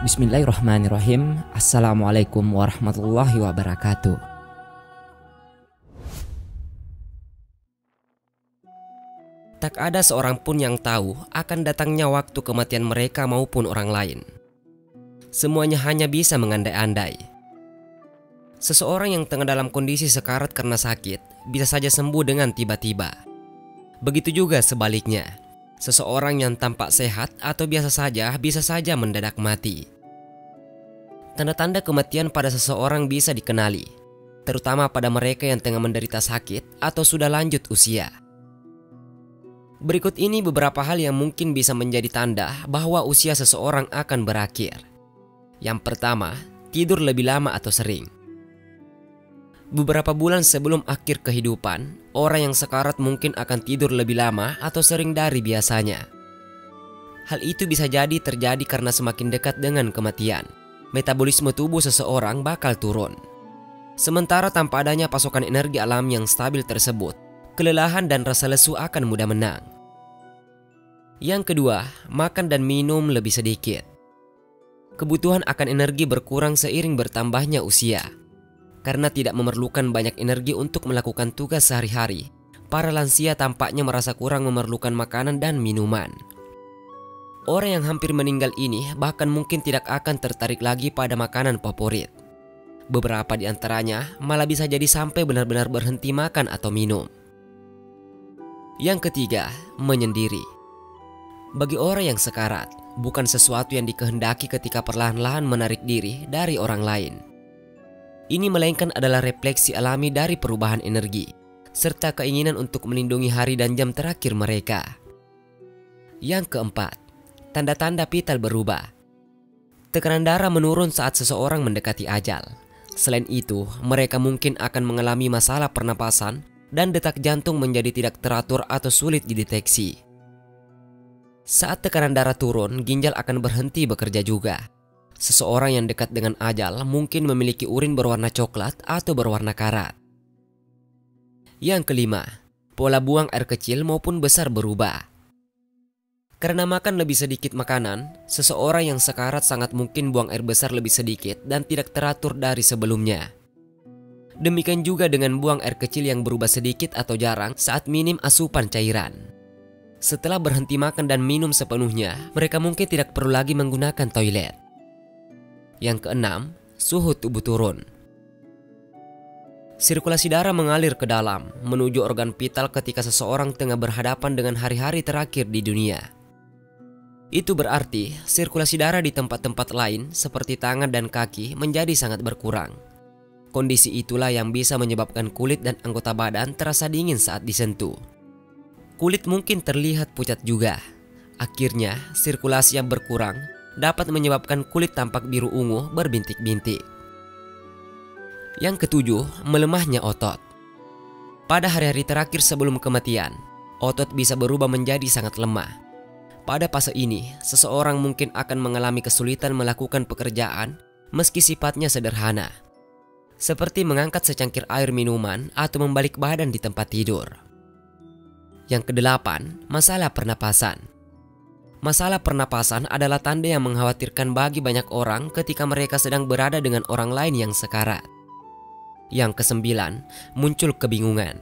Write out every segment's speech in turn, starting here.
Bismillahirrahmanirrahim. Assalamualaikum warahmatullahi wabarakatuh. Tak ada seorang pun yang tahu akan datangnya waktu kematian mereka maupun orang lain. Semuanya hanya bisa mengandai-andai. Seseorang yang tengah dalam kondisi sekarat karena sakit bisa saja sembuh dengan tiba-tiba. Begitu juga sebaliknya, seseorang yang tampak sehat atau biasa saja bisa saja mendadak mati. Tanda-tanda kematian pada seseorang bisa dikenali, terutama pada mereka yang tengah menderita sakit atau sudah lanjut usia. Berikut ini beberapa hal yang mungkin bisa menjadi tanda bahwa usia seseorang akan berakhir. Yang pertama, tidur lebih lama atau sering. Beberapa bulan sebelum akhir kehidupan, orang yang sekarat mungkin akan tidur lebih lama atau sering dari biasanya. Hal itu bisa jadi terjadi karena semakin dekat dengan kematian, metabolisme tubuh seseorang bakal turun. Sementara tanpa adanya pasokan energi alam yang stabil tersebut, kelelahan dan rasa lesu akan mudah menang. Yang kedua, makan dan minum lebih sedikit. Kebutuhan akan energi berkurang seiring bertambahnya usia. Karena tidak memerlukan banyak energi untuk melakukan tugas sehari-hari, para lansia tampaknya merasa kurang memerlukan makanan dan minuman. Orang yang hampir meninggal ini bahkan mungkin tidak akan tertarik lagi pada makanan favorit. Beberapa di antaranya malah bisa jadi sampai benar-benar berhenti makan atau minum. Yang ketiga, menyendiri. Bagi orang yang sekarat, bukan sesuatu yang dikehendaki ketika perlahan-lahan menarik diri dari orang lain. Ini melainkan adalah refleksi alami dari perubahan energi, serta keinginan untuk melindungi hari dan jam terakhir mereka. Yang keempat, tanda-tanda vital berubah. Tekanan darah menurun saat seseorang mendekati ajal. Selain itu, mereka mungkin akan mengalami masalah pernapasan dan detak jantung menjadi tidak teratur atau sulit dideteksi. Saat tekanan darah turun, ginjal akan berhenti bekerja juga. Seseorang yang dekat dengan ajal mungkin memiliki urin berwarna coklat atau berwarna karat. Yang kelima, pola buang air kecil maupun besar berubah. Karena makan lebih sedikit makanan, seseorang yang sekarat sangat mungkin buang air besar lebih sedikit dan tidak teratur dari sebelumnya. Demikian juga dengan buang air kecil yang berubah sedikit atau jarang saat minim asupan cairan. Setelah berhenti makan dan minum sepenuhnya, mereka mungkin tidak perlu lagi menggunakan toilet. Yang keenam, suhu tubuh turun. Sirkulasi darah mengalir ke dalam, menuju organ vital ketika seseorang tengah berhadapan dengan hari-hari terakhir di dunia. Itu berarti sirkulasi darah di tempat-tempat lain seperti tangan dan kaki menjadi sangat berkurang. Kondisi itulah yang bisa menyebabkan kulit dan anggota badan terasa dingin saat disentuh. Kulit mungkin terlihat pucat juga. Akhirnya, sirkulasi yang berkurang dapat menyebabkan kulit tampak biru ungu berbintik-bintik. Yang ketujuh, melemahnya otot. Pada hari-hari terakhir sebelum kematian, otot bisa berubah menjadi sangat lemah. Pada fase ini, seseorang mungkin akan mengalami kesulitan melakukan pekerjaan meski sifatnya sederhana, seperti mengangkat secangkir air minuman atau membalik badan di tempat tidur. Yang kedelapan, masalah pernapasan. Masalah pernapasan adalah tanda yang mengkhawatirkan bagi banyak orang ketika mereka sedang berada dengan orang lain yang sekarat. Yang kesembilan, muncul kebingungan.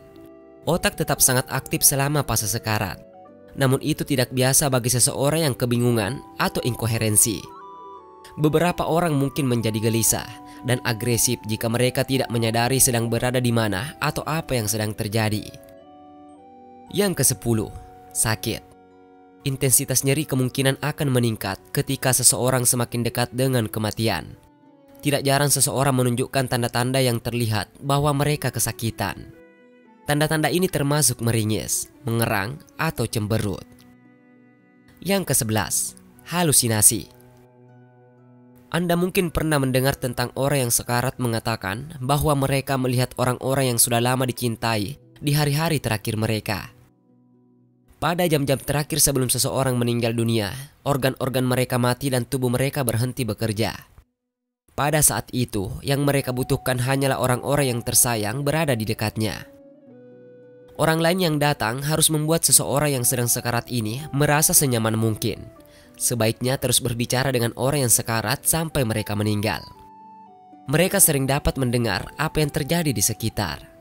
Otak tetap sangat aktif selama fase sekarat. Namun itu tidak biasa bagi seseorang yang kebingungan atau inkoherensi. Beberapa orang mungkin menjadi gelisah dan agresif jika mereka tidak menyadari sedang berada di mana atau apa yang sedang terjadi. Yang kesepuluh, sakit. Intensitas nyeri kemungkinan akan meningkat ketika seseorang semakin dekat dengan kematian. Tidak jarang seseorang menunjukkan tanda-tanda yang terlihat bahwa mereka kesakitan. Tanda-tanda ini termasuk meringis, mengerang, atau cemberut. Yang ke-11, halusinasi. Anda mungkin pernah mendengar tentang orang yang sekarat mengatakan bahwa mereka melihat orang-orang yang sudah lama dicintai di hari-hari terakhir mereka. Pada jam-jam terakhir sebelum seseorang meninggal dunia, organ-organ mereka mati dan tubuh mereka berhenti bekerja. Pada saat itu, yang mereka butuhkan hanyalah orang-orang yang tersayang berada di dekatnya. Orang lain yang datang harus membuat seseorang yang sedang sekarat ini merasa senyaman mungkin. sebaiknya terus berbicara dengan orang yang sekarat sampai mereka meninggal. Mereka sering dapat mendengar apa yang terjadi di sekitar.